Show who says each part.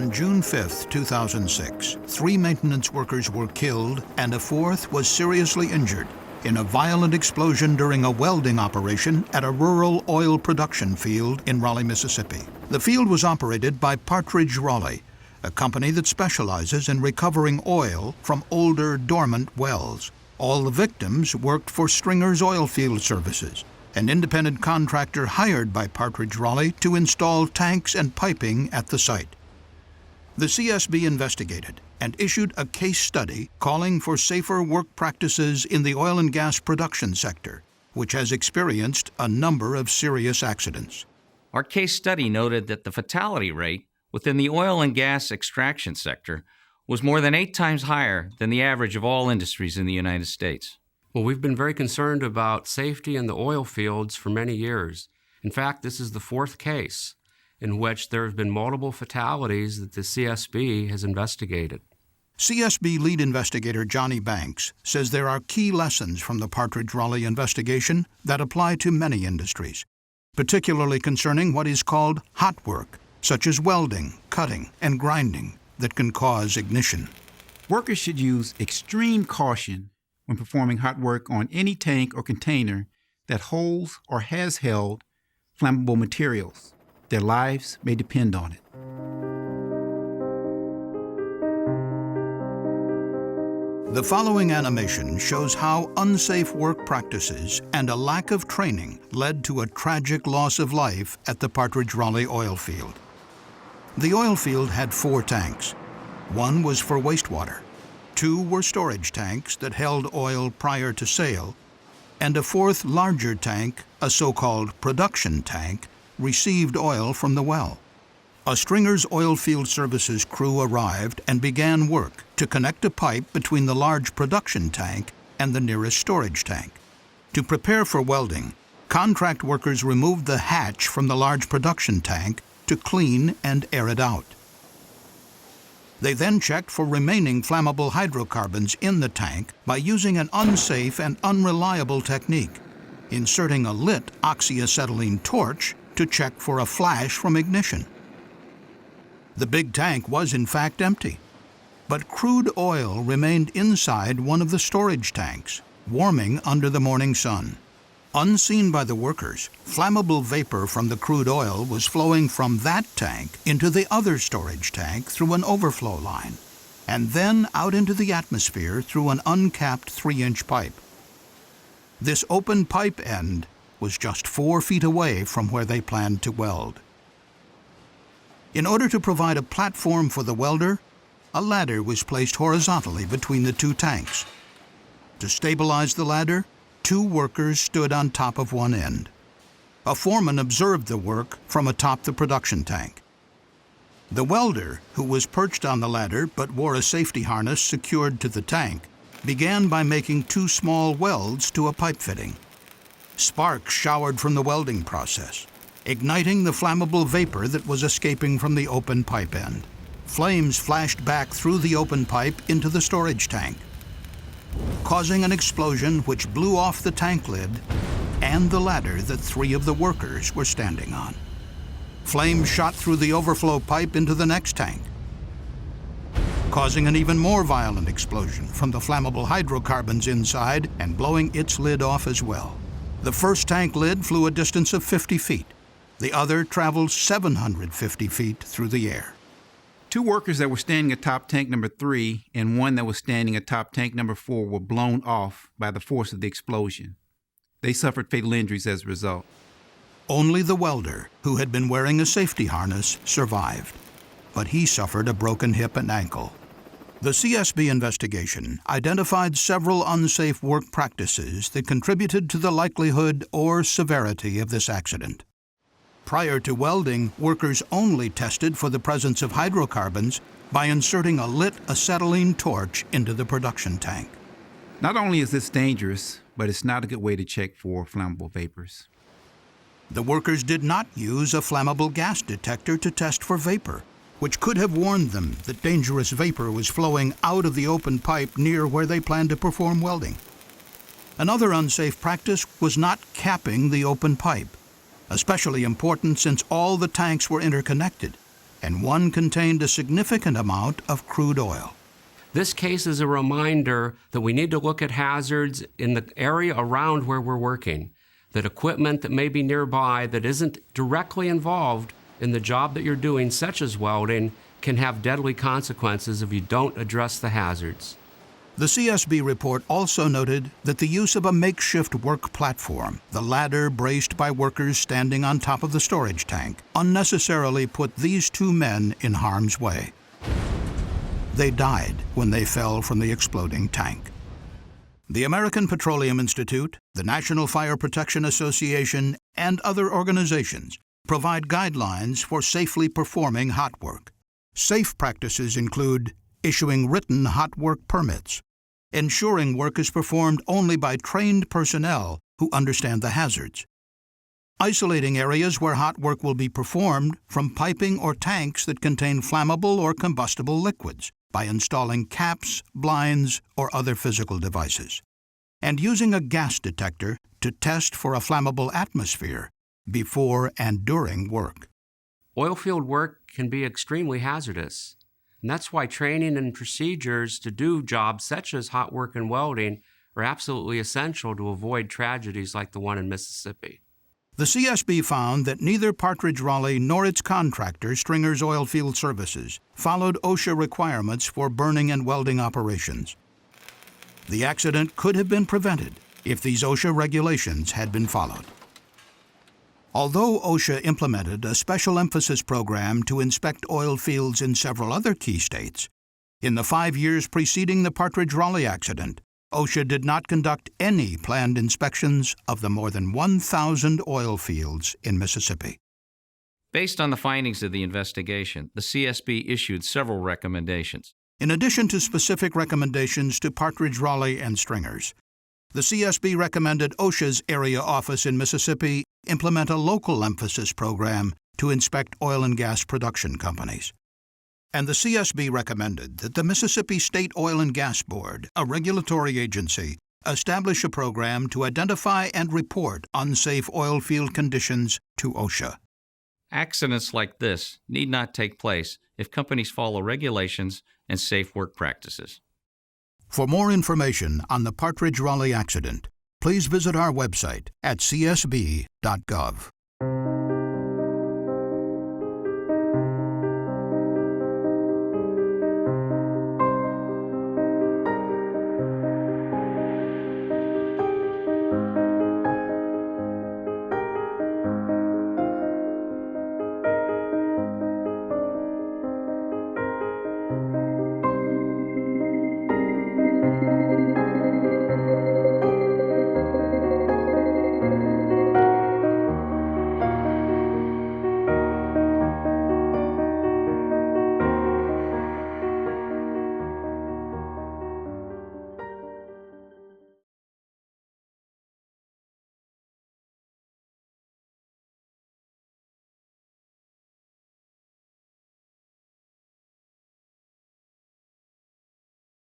Speaker 1: On June 5, 2006, 3 maintenance workers were killed and a 4th was seriously injured in a violent explosion during a welding operation at a rural oil production field in Raleigh, Mississippi. The field was operated by Partridge-Raleigh, a company that specializes in recovering oil from older, dormant wells. All the victims worked for Stringer Oilfield Services, an independent contractor hired by Partridge-Raleigh to install tanks and piping at the site. The CSB investigated and issued a case study calling for safer work practices in the oil and gas production sector, which has experienced a number of serious accidents.
Speaker 2: Our case study noted that the fatality rate within the oil and gas extraction sector was more than 8 times higher than the average of all industries in the United States.
Speaker 3: Well, we've been very concerned about safety in the oil fields for many years. In fact, this is the 4th case in which there have been multiple fatalities that the CSB has investigated.
Speaker 1: CSB lead investigator Johnny Banks says there are key lessons from the Partridge-Raleigh investigation that apply to many industries, particularly concerning what is called hot work, such as welding, cutting, and grinding that can cause ignition.
Speaker 4: Workers should use extreme caution when performing hot work on any tank or container that holds or has held flammable materials. Their lives may depend on it.
Speaker 1: The following animation shows how unsafe work practices and a lack of training led to a tragic loss of life at the Partridge-Raleigh Oilfield. The oilfield had 4 tanks. 1 was for wastewater, 2 were storage tanks that held oil prior to sale, and a 4th larger tank, a so-called production tank, received oil from the well. A Stringer Oilfield Services crew arrived and began work to connect a pipe between the large production tank and the nearest storage tank. To prepare for welding, contract workers removed the hatch from the large production tank to clean and air it out. They then checked for remaining flammable hydrocarbons in the tank by using an unsafe and unreliable technique, inserting a lit oxyacetylene torch to check for a flash from ignition. The big tank was in fact empty, but crude oil remained inside one of the storage tanks, warming under the morning sun. Unseen by the workers, flammable vapor from the crude oil was flowing from that tank into the other storage tank through an overflow line, and then out into the atmosphere through an uncapped 3-inch pipe. This open pipe end was just 4 feet away from where they planned to weld. In order to provide a platform for the welder, a ladder was placed horizontally between the 2 tanks. To stabilize the ladder, 2 workers stood on top of one end. A foreman observed the work from atop the production tank. The welder, who was perched on the ladder but wore a safety harness secured to the tank, began by making 2 small welds to a pipe fitting. Sparks showered from the welding process, igniting the flammable vapor that was escaping from the open pipe end. Flames flashed back through the open pipe into the storage tank, causing an explosion which blew off the tank lid and the ladder that 3 of the workers were standing on. Flames shot through the overflow pipe into the next tank, causing an even more violent explosion from the flammable hydrocarbons inside and blowing its lid off as well. The first tank lid flew a distance of 50 feet. The other traveled 750 feet through the air.
Speaker 4: 2 workers that were standing atop tank number 3 and 1 that was standing atop tank number 4 were blown off by the force of the explosion. They suffered fatal injuries as a result.
Speaker 1: Only the welder, who had been wearing a safety harness, survived, but he suffered a broken hip and ankle. The CSB investigation identified several unsafe work practices that contributed to the likelihood or severity of this accident. Prior to welding, workers only tested for the presence of hydrocarbons by inserting a lit acetylene torch into the production tank.
Speaker 4: Not only is this dangerous, but it's not a good way to check for flammable vapors.
Speaker 1: The workers did not use a flammable gas detector to test for vapor, which could have warned them that dangerous vapor was flowing out of the open pipe near where they planned to perform welding. Another unsafe practice was not capping the open pipe, especially important since all the tanks were interconnected. and one contained a significant amount of crude oil.
Speaker 3: This case is a reminder that we need to look at hazards in the area around where we're working, that equipment that may be nearby that isn't directly involved in the job that you're doing, such as welding, can have deadly consequences if you don't address the hazards.
Speaker 1: The CSB report also noted that the use of a makeshift work platform, the ladder braced by workers standing on top of the storage tank, unnecessarily put these two men in harm's way. They died when they fell from the exploding tank. The American Petroleum Institute, the National Fire Protection Association, and other organizations provide guidelines for safely performing hot work. Safe practices include issuing written hot work permits, ensuring work is performed only by trained personnel who understand the hazards, isolating areas where hot work will be performed from piping or tanks that contain flammable or combustible liquids by installing caps, blinds, or other physical devices, and using a gas detector to test for a flammable atmosphere before and during work.
Speaker 3: Oilfield work can be extremely hazardous, and that's why training and procedures to do jobs such as hot work and welding are absolutely essential to avoid tragedies like the one in Mississippi.
Speaker 1: The CSB found that neither Partridge-Raleigh nor its contractor, Stringer Oilfield Services, followed OSHA requirements for burning and welding operations. The accident could have been prevented if these OSHA regulations had been followed. Although OSHA implemented a special emphasis program to inspect oil fields in several other key states, in the 5 years preceding the Partridge-Raleigh accident, OSHA did not conduct any planned inspections of the more than 1,000 oil fields in Mississippi.
Speaker 2: Based on the findings of the investigation, the CSB issued several recommendations.
Speaker 1: In addition to specific recommendations to Partridge-Raleigh and Stringers, the CSB recommended OSHA's area office in Mississippi implement a local emphasis program to inspect oil and gas production companies. And the CSB recommended that the Mississippi State Oil and Gas Board, a regulatory agency, establish a program to identify and report unsafe oil field conditions to OSHA.
Speaker 2: Accidents like this need not take place if companies follow regulations and safe work practices.
Speaker 1: For more information on the Partridge-Raleigh accident, please visit our website at csb.gov.